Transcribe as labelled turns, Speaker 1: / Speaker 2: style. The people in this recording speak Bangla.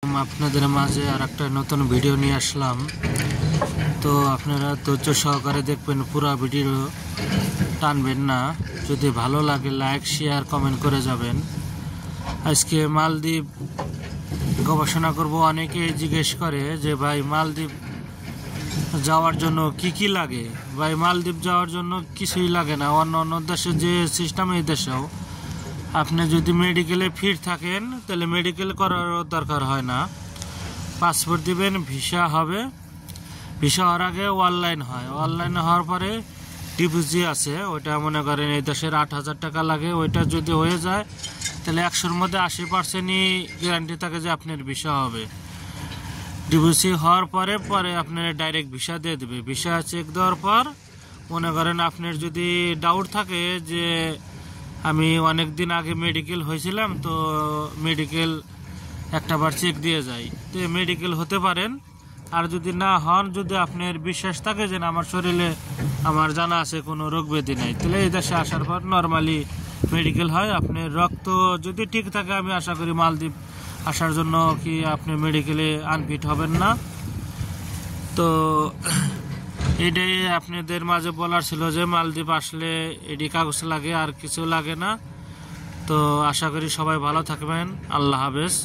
Speaker 1: আপনাদের মাঝে আর একটা নতুন ভিডিও নিয়ে আসলাম। তো আপনারা ধৈর্য সহকারে দেখবেন, পুরো ভিডিও টানবেন না। যদি ভালো লাগে লাইক শেয়ার কমেন্ট করে যাবেন। আজকে মালদ্বীপ গবেষণা করব। অনেকে জিজ্ঞেস করে যে ভাই মালদ্বীপ যাওয়ার জন্য কি কি লাগে। ভাই মালদ্বীপ যাওয়ার জন্য কিছুই লাগে না। অন্য দেশে যে সিস্টেম, এই দেশেও আপনি যদি মেডিকেলে ফিট থাকেন তাহলে মেডিকেল করার দরকার হয় না। পাসপোর্ট দিবেন, ভিসা হবে। ভিসা হওয়ার আগে অনলাইন হয়। অনলাইন হওয়ার পরে ডিপোজিট আছে, ওইটা মনে করেন এই দেশের 8,000 টাকা লাগে। ওইটা যদি হয়ে যায় তাহলে 100-র মধ্যে 80%ই গ্যারান্টি থাকে যে আপনার ভিসা হবে। ডিপোজিট হওয়ার পরে আপনার ডাইরেক্ট ভিসা দিয়ে দেবে। ভিসা চেক দেওয়ার পর মনে করেন আপনার যদি ডাউট থাকে যে আমি অনেক দিন আগে মেডিকেল হয়েছিলাম, তো মেডিকেল একটাবার চেক দিয়ে যাই, তো মেডিকেল হতে পারেন। আর যদি না হন, যদি আপনার বিশ্বাস থাকে যে আমার শরীরে আমার জানা আছে কোনো রোগ ব্যাধি নাই, তাহলে এই দেশে আসার পর নর্মালি মেডিকেল হয়। আপনার রক্ত যদি ঠিক থাকে, আমি আশা করি মালদ্বীপ আসার জন্য কি আপনি মেডিকেলে আনফিট হবেন না। তো এটাই আপনাদের মাঝে বলার ছিল যে মালদ্বীপ আসলে এটি কাগজ লাগে, আর কিছু লাগে না। তো আশা করি সবাই ভালো থাকবেন। আল্লাহ হাফেজ।